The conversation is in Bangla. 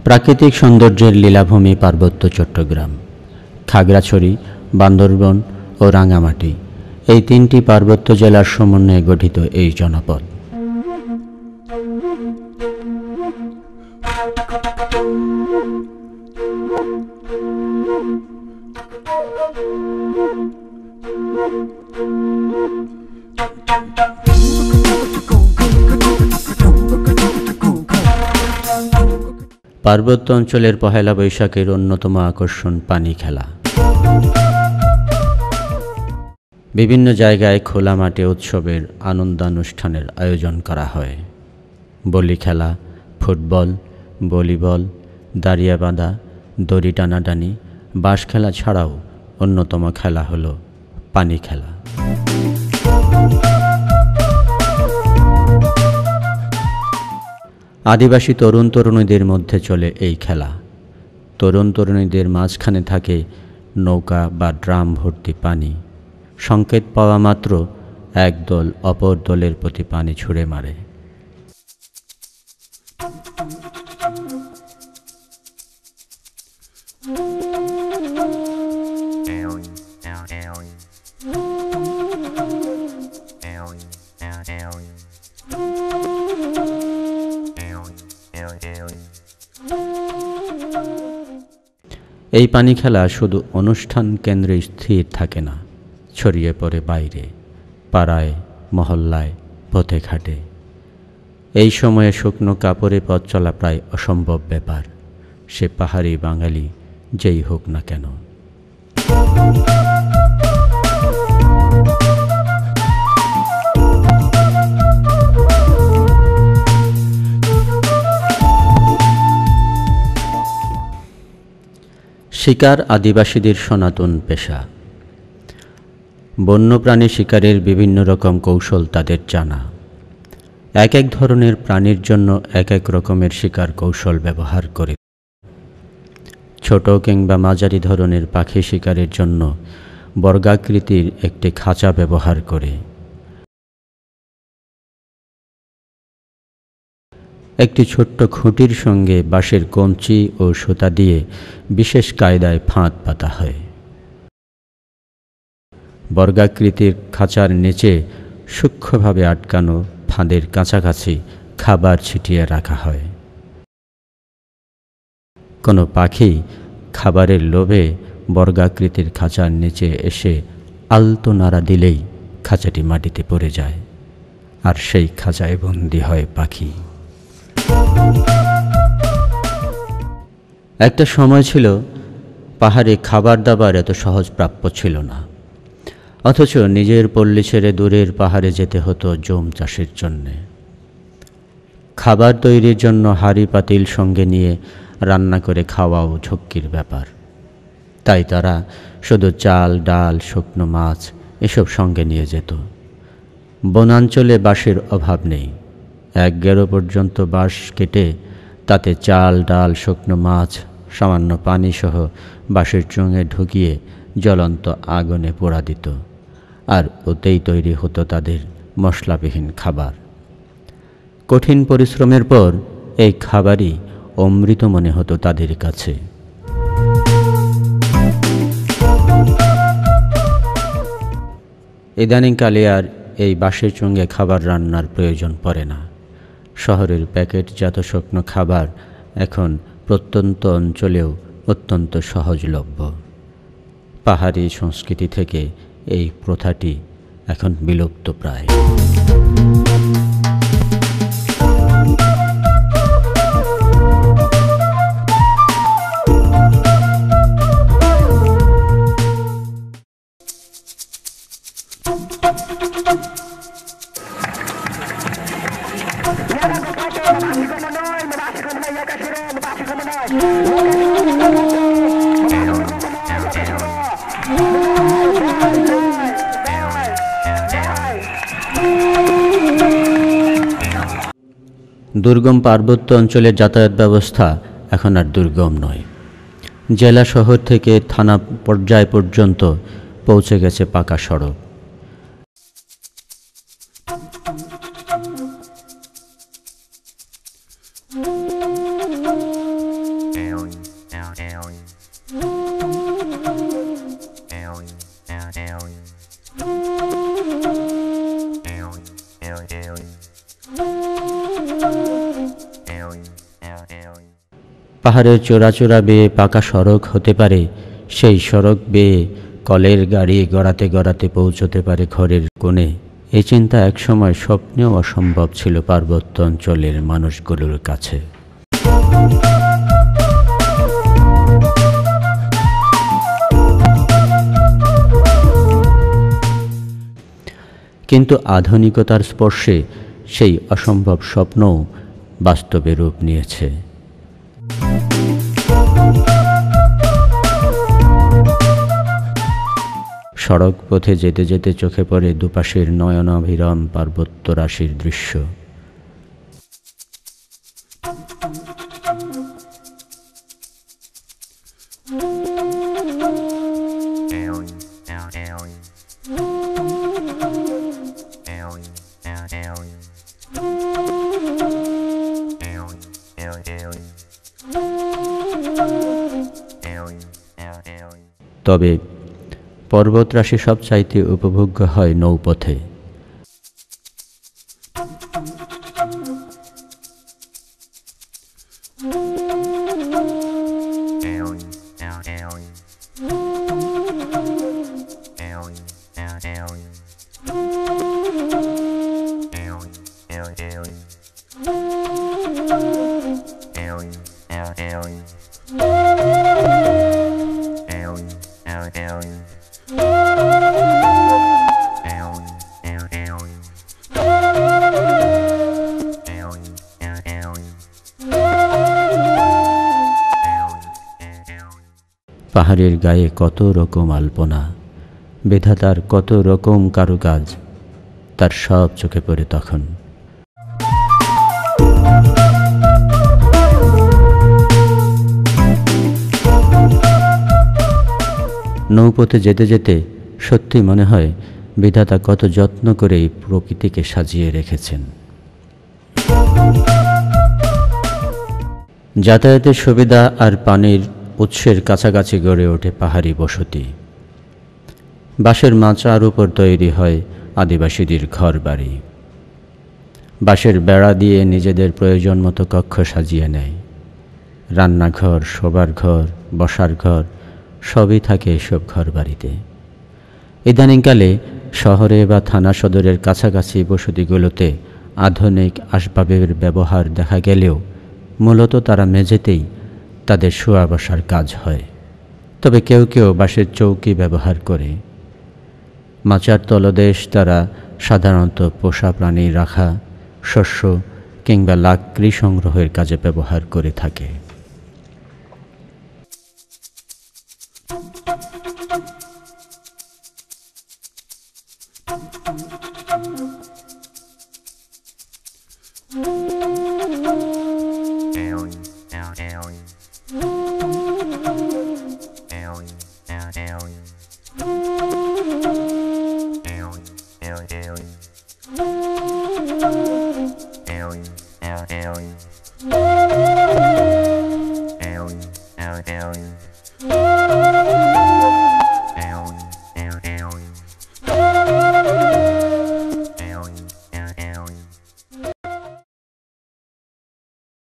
প্রাকৃতিক সৌন্দর্যের লীলাভূমি পার্বত্য চট্টগ্রাম। খাগড়াছড়ি, বান্দরবন ও রাঙামাটি এই তিনটি পার্বত্য জেলার সমন্বয়ে গঠিত এই জনপদ। পার্বত্য অঞ্চলের পহেলা বৈশাখের অন্যতম আকর্ষণ পানি খেলা। বিভিন্ন জায়গায় খোলা মাঠে উৎসবের আনন্দানুষ্ঠানের আয়োজন করা হয়। বলি খেলা, ফুটবল, ভলিবল, দাঁড়িয়া বাঁধা, দড়ি টানাটানি, বাঁশ খেলা ছাড়াও অন্যতম খেলা হলো পানি খেলা। আদিবাসী তরুণ তরুণীদের মধ্যে চলে এই খেলা। তরুণ তরুণীদের মাঝখানে থাকে নৌকা বা ড্রাম ভর্তি পানি। সংকেত পাওয়া মাত্র এক দল অপর দলের প্রতি পানি ছুঁড়ে মারে। এই পানি খেলা শুধু অনুষ্ঠান কেন্দ্রে স্থির থাকে না, ছড়িয়ে পড়ে বাইরে, পাড়ায়, মহল্লায়, পথে ঘাটে। এই সময়ে শুকনো কাপড়ে পথ চলা প্রায় অসম্ভব ব্যাপার, সে পাহাড়ি বাঙালি যেই হোক না কেন। শিকার আদিবাসীদের সনাতন পেশা। বন্যপ্রাণী শিকারের বিভিন্ন রকম কৌশল তাদের জানা। এক এক ধরনের প্রাণীর জন্য এক এক রকমের শিকার কৌশল ব্যবহার করে। ছোট কিংবা মাঝারি ধরনের পাখি শিকারের জন্য বর্গাকৃতির একটি খাঁচা ব্যবহার করে। একটি ছোট্ট খুঁটির সঙ্গে বাঁশের কঞ্চি ও সুতা দিয়ে বিশেষ কায়দায় ফাঁদ পাতা হয়। বর্গাকৃতির খাঁচার নিচে সূক্ষ্মভাবে আটকানো ফাঁদের কাছাকাছি খাবার ছিটিয়ে রাখা হয়। কোনো পাখি খাবারের লোভে বর্গাকৃতির খাঁচার নিচে এসে আলতো নাড়া দিলেই খাঁচাটি মাটিতে পড়ে যায়, আর সেই খাঁচায় বন্দী হয় পাখি। একটা সময় ছিল পাহাড়ে খাবার দাবার এত সহজ প্রাপ্য ছিল না, অথচ নিজের পল্লী ছেড়ে দূরের পাহাড়ে যেতে হতো জম চাষের জন্যে। খাবার তৈরির জন্য হাঁড়ি পাতিল সঙ্গে নিয়ে রান্না করে খাওয়াও ঝক্কির ব্যাপার। তাই তারা শুধু চাল, ডাল, শুকনো মাছ এসব সঙ্গে নিয়ে যেত। বনাঞ্চলে বাঁশের অভাব নেই। 1 গেরো পর্যন্ত বাঁশ কেটে তাতে চাল, ডাল, শুকনো মাছ, সামান্য পানিসহ বাঁশের চোঙে ঢুকিয়ে জ্বলন্ত আগুনে পোড়া দিত, আর ওতেই তৈরি হতো তাদের মশলাবিহীন খাবার। কঠিন পরিশ্রমের পর এই খাবারই অমৃত মনে হতো তাদের কাছে। ইদানিংকালে আর এই বাঁশের চোঙে খাবার রান্নার প্রয়োজন পড়ে না। শহরের প্যাকেটজাত শুকনো খাবার এখন প্রত্যন্ত অঞ্চলেও অত্যন্ত সহজলভ্য। পাহাড়ি সংস্কৃতি থেকে এই প্রথাটি এখন বিলুপ্ত প্রায়। দুর্গম পার্বত্য অঞ্চলের যাতায়াত ব্যবস্থা এখন আর দুর্গম নয়। জেলা শহর থেকে থানা পর্যায় পর্যন্ত পৌঁছে গেছে পাকা সড়ক। পাহাড়ের চূড়া বেয়ে পাকা সড়ক হতে পারে, সেই সড়ক বেয়ে কলের গাড়ি গড়াতে গড়াতে পৌঁছতে পারে ঘরের কোণে। এই চিন্তা একসময় স্বপ্নেও অসম্ভব ছিল পার্বত্য অঞ্চলের মানুষগুলোর কাছে। কিন্তু আধুনিকতার স্পর্শে সেই অসম্ভব স্বপ্নও বাস্তবে রূপ নিয়েছে। সড়ক পথে যেতে যেতে চোখে পড়ে দুপাশের নয়নাভিরাম পার্বত্য রাশির দৃশ্য। তবে পর্বতরাশি সবচাইতে উপভোগ্য হয় নৌপথে। পাহাড়ের গায়ে কত রকম আলপনা, বিধাতার কত রকম কারুকাজ, তার সব চোখে পড়ে তখন। নৌপথে যেতে যেতে সত্যি মনে হয় বিধাতা কত যত্ন করে এই প্রকৃতিকে সাজিয়ে রেখেছেন। যাতায়াতের সুবিধা আর পানির উৎসের কাছাকাছি গড়ে ওঠে পাহাড়ি বসতি। বাঁশের মাচার উপর তৈরি হয় আদিবাসীদের ঘর বাড়ি। বাঁশের বেড়া দিয়ে নিজেদের প্রয়োজন মতো কক্ষ সাজিয়ে নেয়। রান্নাঘর, শোবার ঘর, বসার ঘর সবই থাকে এসব ঘর বাড়িতে। ইদানিংকালে শহরে বা থানা সদরের কাছাকাছি বসতিগুলোতে আধুনিক আসবাবের ব্যবহার দেখা গেলেও মূলত তারা মেঝেতেই তাদের শোয়া বসার কাজ হয়। তবে কেউ কেউ বাঁশের চৌকি ব্যবহার করে। মাচার তলদেশ তারা সাধারণত পোষা প্রাণী রাখা, শস্য কিংবা লাকড়ি সংগ্রহের কাজে ব্যবহার করে থাকে।